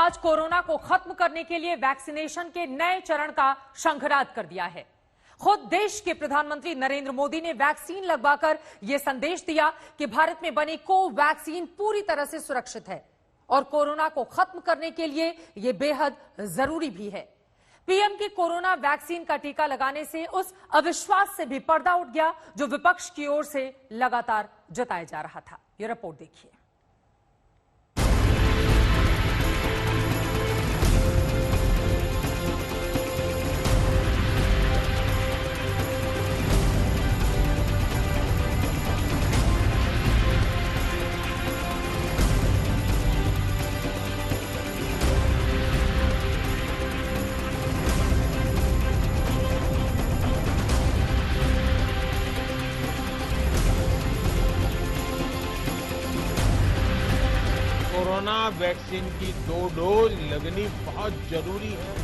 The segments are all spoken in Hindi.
आज कोरोना को खत्म करने के लिए वैक्सीनेशन के नए चरण का शंखनाद कर दिया है। खुद देश के प्रधानमंत्री नरेंद्र मोदी ने वैक्सीन लगवाकर यह संदेश दिया कि भारत में बनी कोवैक्सीन पूरी तरह से सुरक्षित है और कोरोना को खत्म करने के लिए यह बेहद जरूरी भी है। पीएम की कोरोना वैक्सीन का टीका लगाने से उस अविश्वास से भी पर्दा उठ गया जो विपक्ष की ओर से लगातार जताया जा रहा था। यह रिपोर्ट देखिए। कोरोना वैक्सीन की 2 डोज लगनी बहुत जरूरी है।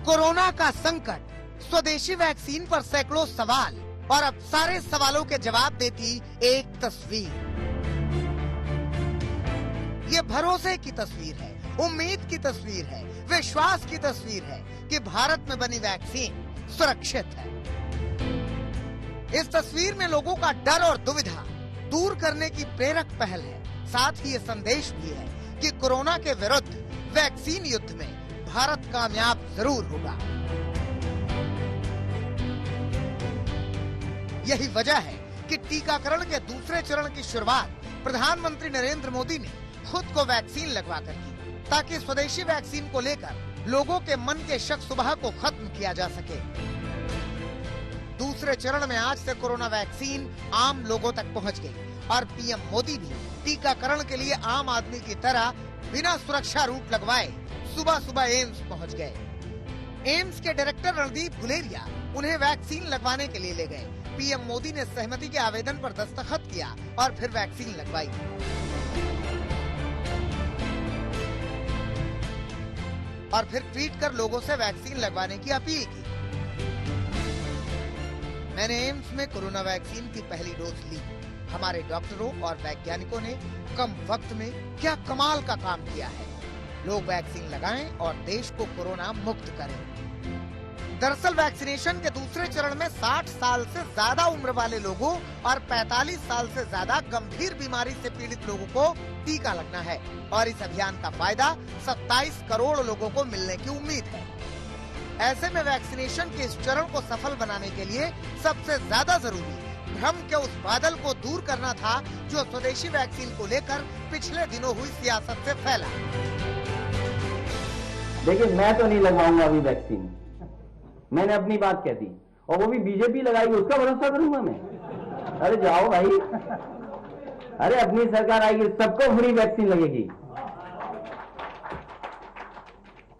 कोरोना का संकट, स्वदेशी वैक्सीन पर सैकड़ों सवाल और अब सारे सवालों के जवाब देती एक तस्वीर। ये भरोसे की तस्वीर है, उम्मीद की तस्वीर है, विश्वास की तस्वीर है कि भारत में बनी वैक्सीन सुरक्षित है। इस तस्वीर में लोगों का डर और दुविधा दूर करने की प्रेरक पहल है। साथ ही ये संदेश भी है कि कोरोना के विरुद्ध वैक्सीन युद्ध में भारत कामयाब जरूर होगा। यही वजह है कि टीकाकरण के दूसरे चरण की शुरुआत प्रधानमंत्री नरेंद्र मोदी ने खुद को वैक्सीन लगवाकर की, ताकि स्वदेशी वैक्सीन को लेकर लोगों के मन के शक शुबह को खत्म किया जा सके। दूसरे चरण में आज से कोरोना वैक्सीन आम लोगों तक पहुंच गई और पीएम मोदी भी टीकाकरण के लिए आम आदमी की तरह बिना सुरक्षा रूट लगवाए सुबह सुबह एम्स पहुंच गए। एम्स के डायरेक्टर रणदीप गुलेरिया उन्हें वैक्सीन लगवाने के लिए ले गए। पीएम मोदी ने सहमति के आवेदन पर दस्तखत किया और फिर वैक्सीन लगवाई। और फिर ट्वीट कर लोगों से वैक्सीन लगवाने की अपील की। मैंने एम्स में कोरोना वैक्सीन की पहली डोज ली। हमारे डॉक्टरों और वैज्ञानिकों ने कम वक्त में क्या कमाल का काम किया है। लोग वैक्सीन लगाएं और देश को कोरोना मुक्त करें। दरअसल वैक्सीनेशन के दूसरे चरण में 60 साल से ज्यादा उम्र वाले लोगों और 45 साल से ज्यादा गंभीर बीमारी से पीड़ित लोगों को टीका लगना है और इस अभियान का फायदा 27 करोड़ लोगों को मिलने की उम्मीद है। ऐसे में वैक्सीनेशन के इस चरण को सफल बनाने के लिए सबसे ज्यादा जरूरी भ्रम के उस बादल को दूर करना था जो स्वदेशी वैक्सीन को लेकर पिछले दिनों हुई सियासत से फैला। देखिए, मैं तो नहीं लगवाऊंगा अभी वैक्सीन। मैंने अपनी बात कह दी और वो भी बीजेपी लगाएगी, उसका भरोसा करूंगा मैं? अरे जाओ भाई, अरे अपनी सरकार आएगी, सबको फ्री वैक्सीन लगेगी।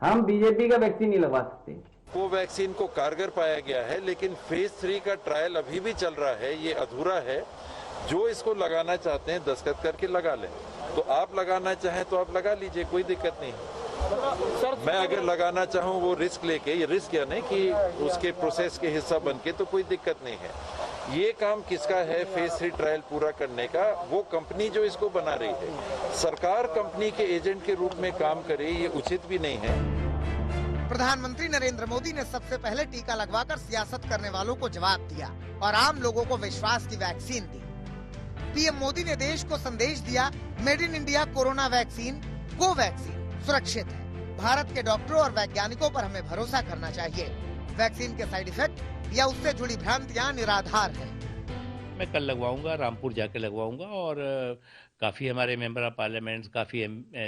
हम बीजेपी का वैक्सीन नहीं लगवा सकते। कोवैक्सीन को कारगर पाया गया है, लेकिन फेज 3 का ट्रायल अभी भी चल रहा है, ये अधूरा है। जो इसको लगाना चाहते हैं दस्तखत करके लगा लें। तो आप लगाना चाहें तो आप लगा लीजिए, कोई दिक्कत नहीं। मैं अगर लगाना चाहूँ वो रिस्क लेके, ये रिस्क या नहीं कि उसके प्रोसेस के हिस्सा बन के, तो कोई दिक्कत नहीं है। ये काम किसका है फेज 3 ट्रायल पूरा करने का? वो कंपनी जो इसको बना रही है। सरकार कंपनी के एजेंट के रूप में काम करे, ये उचित भी नहीं है। प्रधानमंत्री नरेंद्र मोदी ने सबसे पहले टीका लगवाकर सियासत करने वालों को जवाब दिया और आम लोगों को विश्वास की वैक्सीन दी। पीएम मोदी ने देश को संदेश दिया, made in India corona vaccine Covaxin सुरक्षित है। भारत के डॉक्टरों और वैज्ञानिकों पर हमें भरोसा करना चाहिए। वैक्सीन के साइड इफेक्ट या उससे जुड़ी भ्रांतियां निराधार है। मैं कल लगवाऊंगा, रामपुर जाके लगवाऊंगा और काफ़ी हमारे मेंबर ऑफ पार्लियामेंट्स, काफ़ी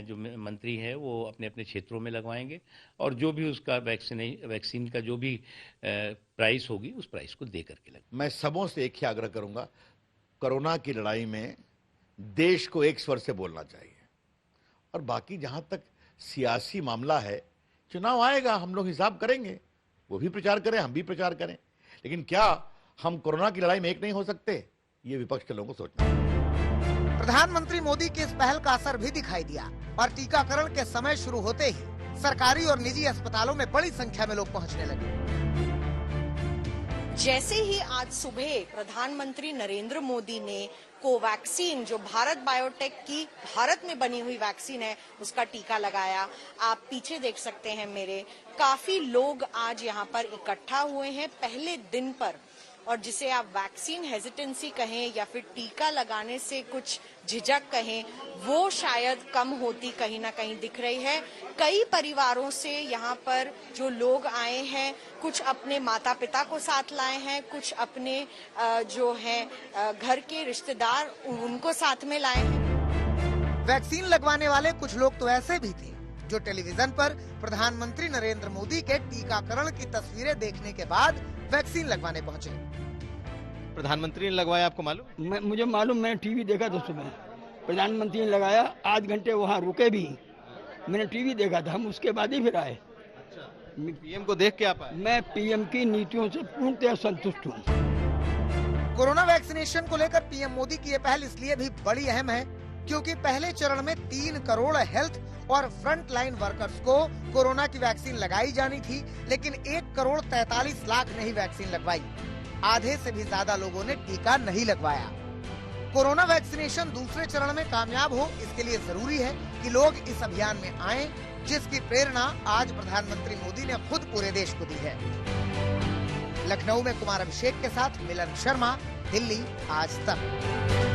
जो मंत्री हैं वो अपने अपने क्षेत्रों में लगवाएंगे और जो भी उसका वैक्सीन का जो भी प्राइस होगी उस प्राइस को दे करके लगेंगे। मैं सबों से एक ही आग्रह करूंगा, कोरोना की लड़ाई में देश को एक स्वर से बोलना चाहिए। और बाकी जहां तक सियासी मामला है, चुनाव आएगा, हम लोग हिसाब करेंगे, वो भी प्रचार करें, हम भी प्रचार करें, लेकिन क्या हम कोरोना की लड़ाई में एक नहीं हो सकते? ये विपक्ष के लोगों को सोचना है। प्रधानमंत्री मोदी की इस पहल का असर भी दिखाई दिया और टीकाकरण के समय शुरू होते ही सरकारी और निजी अस्पतालों में बड़ी संख्या में लोग पहुंचने लगे। जैसे ही आज सुबह प्रधानमंत्री नरेंद्र मोदी ने कोवैक्सीन जो भारत बायोटेक की भारत में बनी हुई वैक्सीन है उसका टीका लगाया। आप पीछे देख सकते हैं मेरे, काफी लोग आज यहाँ पर इकट्ठा हुए हैं पहले दिन पर, और जिसे आप वैक्सीन हेजिटेंसी कहें या फिर टीका लगाने से कुछ झिझक कहें, वो शायद कम होती कहीं ना कहीं दिख रही है। कई परिवारों से यहाँ पर जो लोग आए हैं, कुछ अपने माता पिता को साथ लाए हैं, कुछ अपने जो हैं घर के रिश्तेदार उनको साथ में लाए हैं। वैक्सीन लगवाने वाले कुछ लोग तो ऐसे भी थे जो टेलीविजन पर प्रधानमंत्री नरेंद्र मोदी के टीकाकरण की तस्वीरें देखने के बाद वैक्सीन लगवाने पहुंचे। प्रधानमंत्री ने लगवाया, आपको मालूम? मुझे मालूम, मैंने टीवी देखा था सुबह, प्रधानमंत्री ने लगाया, आध घंटे वहाँ रुके भी, मैंने टीवी देखा था, हम उसके बाद ही फिर आए। पीएम को देख के आप आए? मैं पीएम की नीतियों से पूर्णतः संतुष्ट हूँ। कोरोना वैक्सीनेशन को लेकर पीएम मोदी की ये पहल इसलिए भी बड़ी अहम है क्योंकि पहले चरण में 3 करोड़ हेल्थ और फ्रंट लाइन वर्कर्स को कोरोना की वैक्सीन लगाई जानी थी, लेकिन 1 करोड़ 43 लाख ने ही वैक्सीन लगवाई। आधे से भी ज्यादा लोगों ने टीका नहीं लगवाया। कोरोना वैक्सीनेशन दूसरे चरण में कामयाब हो, इसके लिए जरूरी है कि लोग इस अभियान में आएं, जिसकी प्रेरणा आज प्रधानमंत्री मोदी ने खुद पूरे देश को दी है। लखनऊ में कुमार अभिषेक के साथ मिलन शर्मा, दिल्ली आज तक।